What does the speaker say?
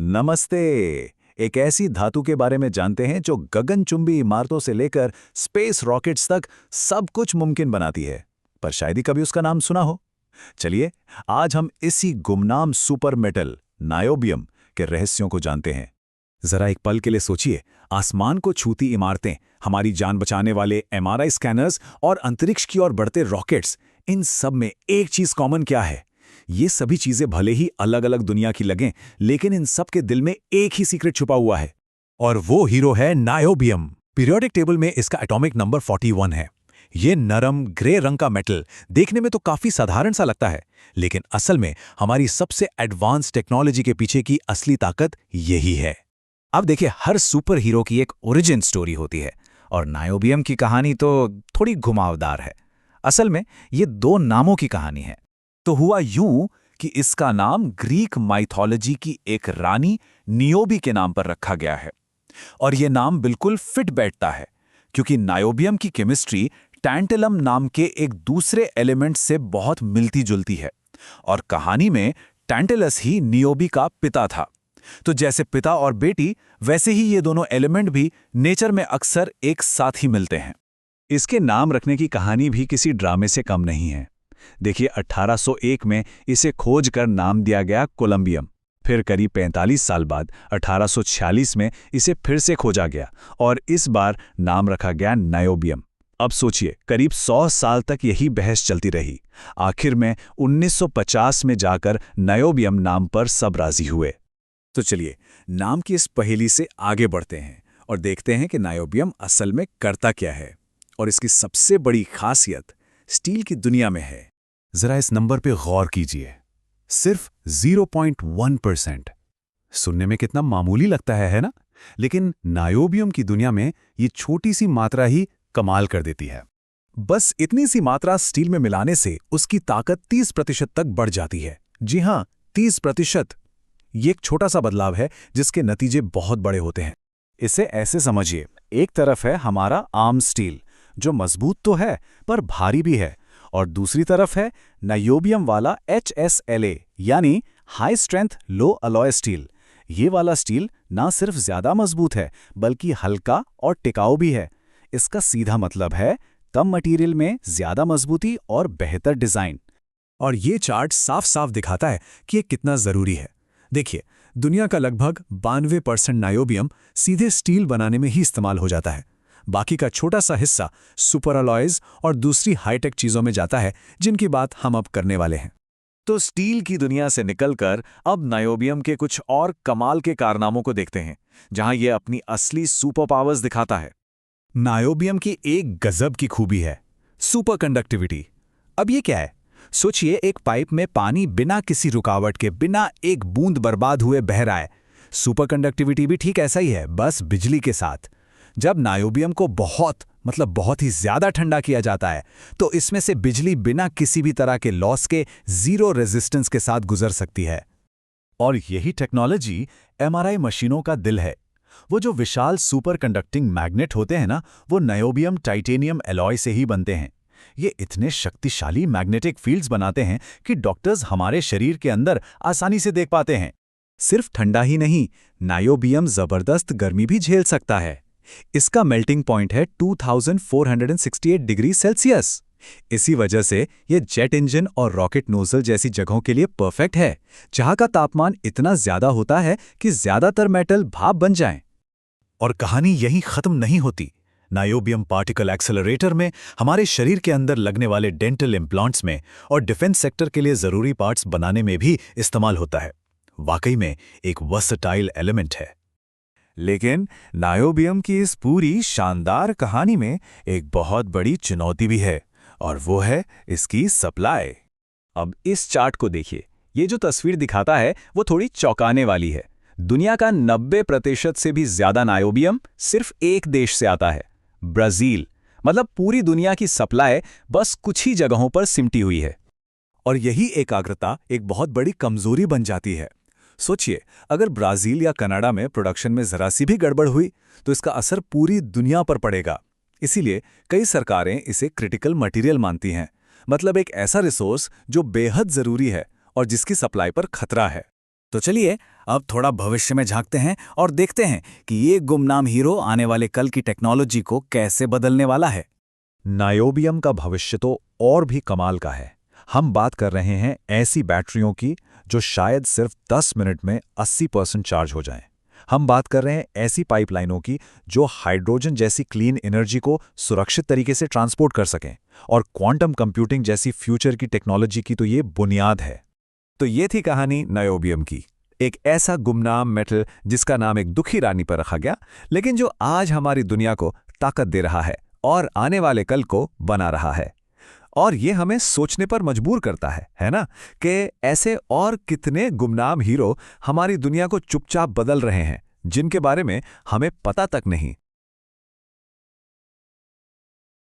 नमस्ते। एक ऐसी धातु के बारे में जानते हैं जो गगनचुंबी इमारतों से लेकर स्पेस रॉकेट्स तक सब कुछ मुमकिन बनाती है, पर शायद ही कभी उसका नाम सुना हो। चलिए, आज हम इसी गुमनाम सुपर मेटल नायोबियम के रहस्यों को जानते हैं। जरा एक पल के लिए सोचिए, आसमान को छूती इमारतें, हमारी जान बचाने वाले एमआरआई स्कैनर्स और अंतरिक्ष की ओर बढ़ते रॉकेट्स, इन सब में एक चीज कॉमन क्या है? ये सभी चीजें भले ही अलग अलग दुनिया की लगें, लेकिन इन सब के दिल में एक ही सीक्रेट छुपा हुआ है, और वो हीरो है नायोबियम। पीरियोडिक टेबल में इसका एटॉमिक नंबर 41 है। ये नरम ग्रे रंग का मेटल देखने में तो काफी साधारण सा लगता है, लेकिन असल में हमारी सबसे एडवांस टेक्नोलॉजी के पीछे की असली ताकत यही है। अब देखिए, हर सुपर हीरो की एक ओरिजिन स्टोरी होती है, और नायोबियम की कहानी तो थोड़ी घुमावदार है। असल में ये दो नामों की कहानी है। तो हुआ यूं कि इसका नाम ग्रीक माइथोलॉजी की एक रानी नियोबी के नाम पर रखा गया है, और ये नाम बिल्कुल फिट बैठता है, क्योंकि नायोबियम की केमिस्ट्री टैंटलम नाम के एक दूसरे एलिमेंट से बहुत मिलती जुलती है, और कहानी में टैंटलस ही नियोबी का पिता था। तो जैसे पिता और बेटी, वैसे ही ये दोनों एलिमेंट भी नेचर में अक्सर एक साथ ही मिलते हैं। इसके नाम रखने की कहानी भी किसी ड्रामे से कम नहीं है। देखिए, 1801 में इसे खोज कर नाम दिया गया कोलंबियम। फिर करीब 45 साल बाद 1846 में इसे फिर से खोजा गया, और इस बार नाम रखा गया नायोबियम। अब सोचिए, करीब 100 साल तक यही बहस चलती रही। आखिर में 1950 में जाकर नायोबियम नाम पर सब राजी हुए। तो चलिए, नाम की इस पहेली से आगे बढ़ते हैं और देखते हैं कि नायोबियम असल में करता क्या है, और इसकी सबसे बड़ी खासियत स्टील की दुनिया में है। जरा इस नंबर पे गौर कीजिए, सिर्फ 0.1%। सुनने में कितना मामूली लगता है ना? लेकिन नायोबियम की दुनिया में ये छोटी सी मात्रा ही कमाल कर देती है। बस इतनी सी मात्रा स्टील में मिलाने से उसकी ताकत 30% तक बढ़ जाती है। जी हां, 30%। ये एक छोटा सा बदलाव है जिसके नतीजे बहुत बड़े होते हैं। इसे ऐसे समझिए, एक तरफ है हमारा आम स्टील, जो मजबूत तो है पर भारी भी है, और दूसरी तरफ है नायोबियम वाला HSLA, यानी हाई स्ट्रेंथ लो अलॉय स्टील। ये वाला स्टील ना सिर्फ ज्यादा मजबूत है, बल्कि हल्का और टिकाऊ भी है। इसका सीधा मतलब है कम मटेरियल में ज्यादा मजबूती और बेहतर डिजाइन। और ये चार्ट साफ साफ दिखाता है कि ये कितना जरूरी है। देखिए, दुनिया का लगभग 92% नायोबियम सीधे स्टील बनाने में ही इस्तेमाल हो जाता है। बाकी का छोटा सा हिस्सा सुपर अलॉयज और दूसरी हाईटेक चीजों में जाता है, जिनकी बात हम अब करने वाले हैं। तो स्टील की दुनिया से निकलकर अब नायोबियम के कुछ और कमाल के कारनामों को देखते हैं, जहां यह अपनी असली सुपर पावर्स दिखाता है। नायोबियम की एक गजब की खूबी है सुपर कंडक्टिविटी। अब ये क्या है? सोचिए, एक पाइप में पानी बिना किसी रुकावट के, बिना एक बूंद बर्बाद हुए बह रहा है। सुपर कंडक्टिविटी भी ठीक ऐसा ही है, बस बिजली के साथ। जब नायोबियम को बहुत ही ज्यादा ठंडा किया जाता है, तो इसमें से बिजली बिना किसी भी तरह के लॉस के जीरो रेजिस्टेंस के साथ गुजर सकती है। और यही टेक्नोलॉजी एमआरआई मशीनों का दिल है। वो जो विशाल सुपर कंडक्टिंग मैग्नेट होते हैं ना, वो नायोबियम टाइटेनियम एलॉय से ही बनते हैं। ये इतने शक्तिशाली मैग्नेटिक फील्ड्स बनाते हैं कि डॉक्टर्स हमारे शरीर के अंदर आसानी से देख पाते हैं। सिर्फ ठंडा ही नहीं, नायोबियम जबरदस्त गर्मी भी झेल सकता है। इसका मेल्टिंग पॉइंट है 2468 डिग्री सेल्सियस। इसी वजह से ये जेट इंजन और रॉकेट नोजल जैसी जगहों के लिए परफेक्ट है, जहां का तापमान इतना ज्यादा होता है कि ज्यादातर मेटल भाप बन जाएं। और कहानी यहीं खत्म नहीं होती। नायोबियम पार्टिकल एक्सेलरेटर में, हमारे शरीर के अंदर लगने वाले डेंटल इम्प्लांट्स में और डिफेंस सेक्टर के लिए जरूरी पार्ट्स बनाने में भी इस्तेमाल होता है। वाकई में एक वर्सेटाइल एलिमेंट है। लेकिन नायोबियम की इस पूरी शानदार कहानी में एक बहुत बड़ी चुनौती भी है, और वो है इसकी सप्लाई। अब इस चार्ट को देखिए, ये जो तस्वीर दिखाता है वो थोड़ी चौंकाने वाली है। दुनिया का 90% से भी ज्यादा नायोबियम सिर्फ एक देश से आता है, ब्राजील। मतलब पूरी दुनिया की सप्लाई बस कुछ ही जगहों पर सिमटी हुई है। और यही एकाग्रता एक बहुत बड़ी कमजोरी बन जाती है। सोचिए, अगर ब्राजील या कनाडा में प्रोडक्शन में जरा सी भी गड़बड़ हुई, तो इसका असर पूरी दुनिया पर पड़ेगा। इसीलिए कई सरकारें इसे क्रिटिकल मटेरियल मानती हैं, मतलब एक ऐसा रिसोर्स जो बेहद जरूरी है और जिसकी सप्लाई पर खतरा है। तो चलिए अब थोड़ा भविष्य में झांकते हैं और देखते हैं कि ये गुमनाम हीरो आने वाले कल की टेक्नोलॉजी को कैसे बदलने वाला है। नायोबियम का भविष्य तो और भी कमाल का है। हम बात कर रहे हैं ऐसी बैटरियों की जो शायद सिर्फ 10 मिनट में 80% चार्ज हो जाएं। हम बात कर रहे हैं ऐसी पाइपलाइनों की जो हाइड्रोजन जैसी क्लीन एनर्जी को सुरक्षित तरीके से ट्रांसपोर्ट कर सकें, और क्वांटम कंप्यूटिंग जैसी फ्यूचर की टेक्नोलॉजी की तो ये बुनियाद है। तो ये थी कहानी नायोबियम की, एक ऐसा गुमनाम मेटल जिसका नाम एक दुखी रानी पर रखा गया, लेकिन जो आज हमारी दुनिया को ताकत दे रहा है और आने वाले कल को बना रहा है। और ये हमें सोचने पर मजबूर करता है ना, कि ऐसे और कितने गुमनाम हीरो हमारी दुनिया को चुपचाप बदल रहे हैं, जिनके बारे में हमें पता तक नहीं।